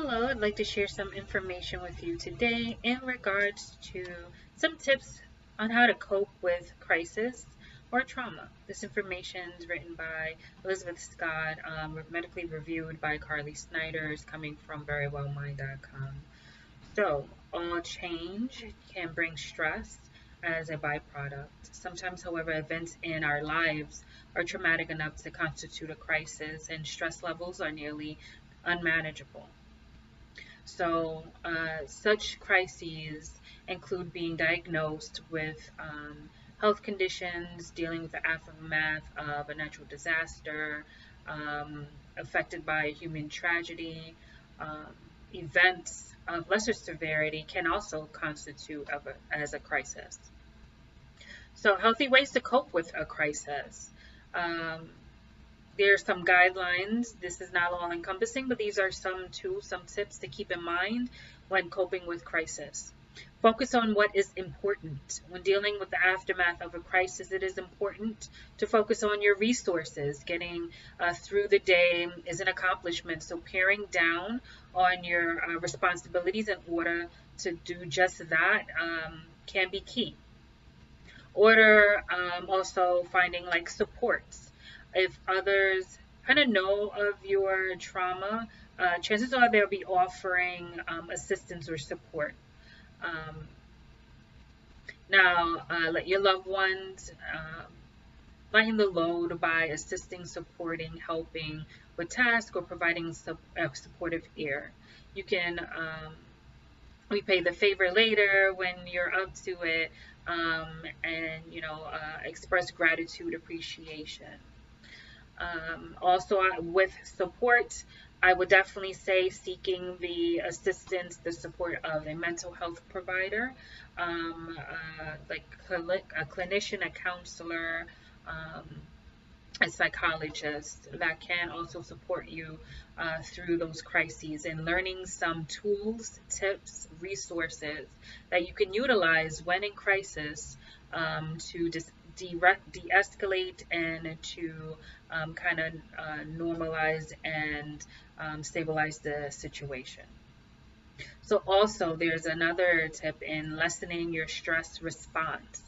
Hello, I'd like to share some information with you today in regards to some tips on how to cope with crisis or trauma. This information is written by Elizabeth Scott, medically reviewed by Carly Snyder, is coming from verywellmind.com. So, all change can bring stress as a byproduct. Sometimes, however, events in our lives are traumatic enough to constitute a crisis, and stress levels are nearly unmanageable. So, such crises include being diagnosed with health conditions, dealing with the aftermath of a natural disaster, affected by a human tragedy. Um, Events of lesser severity can also constitute as a crisis. So, healthy ways to cope with a crisis. Um, there are some guidelines. This is not all encompassing, but these are some tools, some tips to keep in mind when coping with crisis. Focus on what is important. When dealing with the aftermath of a crisis, it is important to focus on your resources. Getting through the day is an accomplishment. So, paring down on your responsibilities in order to do just that can be key. Or also finding like supports. If others kind of know of your trauma, chances are they'll be offering assistance or support. Um, let your loved ones lighten the load by assisting, supporting, helping with tasks, or providing supportive ear. You can repay the favor later when you're up to it, and express gratitude, appreciation. Also, with support, I would definitely say seeking the assistance, the support of a mental health provider, like a clinician, a counselor, um, a psychologist that can also support you through those crises, and learning some tools, tips, resources that you can utilize when in crisis to de-escalate and to kind of normalize and stabilize the situation. So also there's another tip in lessening your stress response.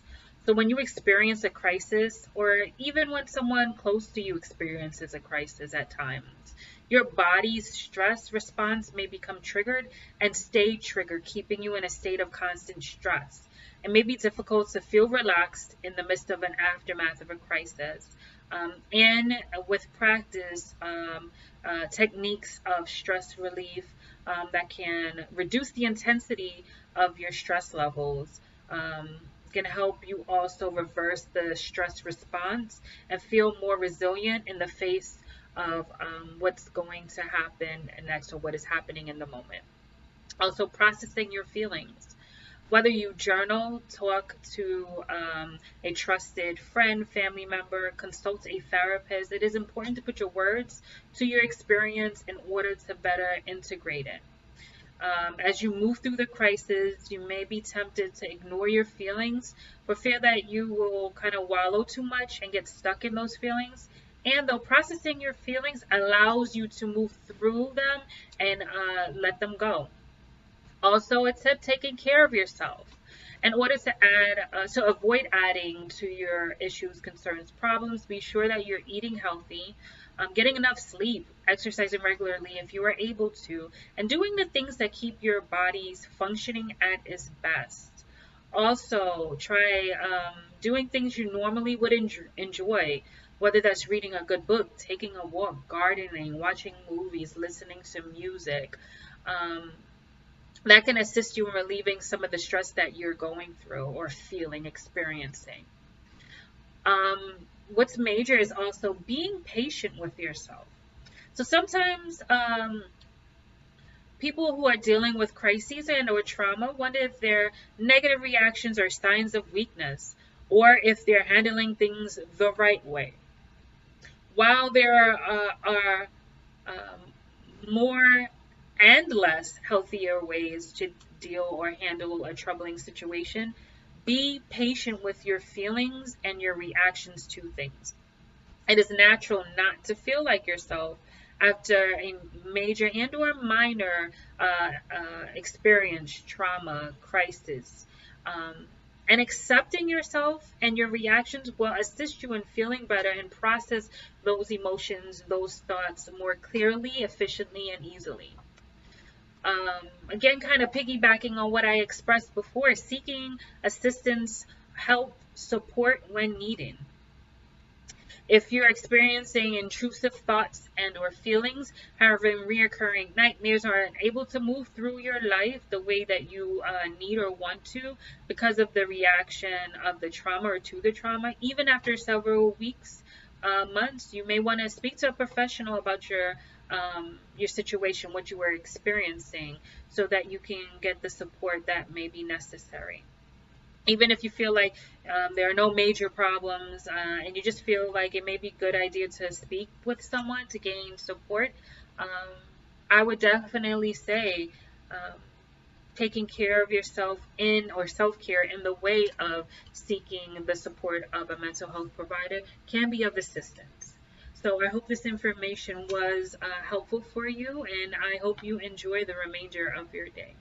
So when you experience a crisis, or even when someone close to you experiences a crisis at times, your body's stress response may become triggered and stay triggered, keeping you in a state of constant stress. It may be difficult to feel relaxed in the midst of an aftermath of a crisis. And with practice, techniques of stress relief that can reduce the intensity of your stress levels. Can help you also reverse the stress response and feel more resilient in the face of what's going to happen next, or what is happening in the moment. Also, processing your feelings. Whether you journal, talk to a trusted friend, family member, consult a therapist, it is important to put your words to your experience in order to better integrate it. As you move through the crisis, you may be tempted to ignore your feelings for fear that you will kind of wallow too much and get stuck in those feelings. And though processing your feelings allows you to move through them and let them go. Also, a tip: taking care of yourself. In order to avoid adding to your issues, concerns, problems, be sure that you're eating healthy, getting enough sleep, exercising regularly if you are able to, and doing the things that keep your bodies functioning at its best. Also, try doing things you normally would enjoy, whether that's reading a good book, taking a walk, gardening, watching movies, listening to music. Um, that can assist you in relieving some of the stress that you're going through or feeling, experiencing. What's major is also being patient with yourself. So sometimes people who are dealing with crises and or trauma wonder if their negative reactions are signs of weakness, or if they're handling things the right way. While there are more and less healthier ways to deal or handle a troubling situation, be patient with your feelings and your reactions to things. It is natural not to feel like yourself after a major and or minor experience, trauma, crisis. Um, and accepting yourself and your reactions will assist you in feeling better and process those emotions, those thoughts more clearly, efficiently, and easily. Again, kind of piggybacking on what I expressed before, seeking assistance, help, support when needed. If you're experiencing intrusive thoughts and or feelings, having reoccurring nightmares, are unable to move through your life the way that you need or want to because of the reaction of the trauma or to the trauma, even after several weeks, months, you may want to speak to a professional about your situation, what you were experiencing, so that you can get the support that may be necessary. Even if you feel like there are no major problems, and you just feel like it may be a good idea to speak with someone to gain support, um, I would definitely say um, taking care of yourself in or self-care in the way of seeking the support of a mental health provider can be of assistance. So I hope this information was helpful for you, and I hope you enjoy the remainder of your day.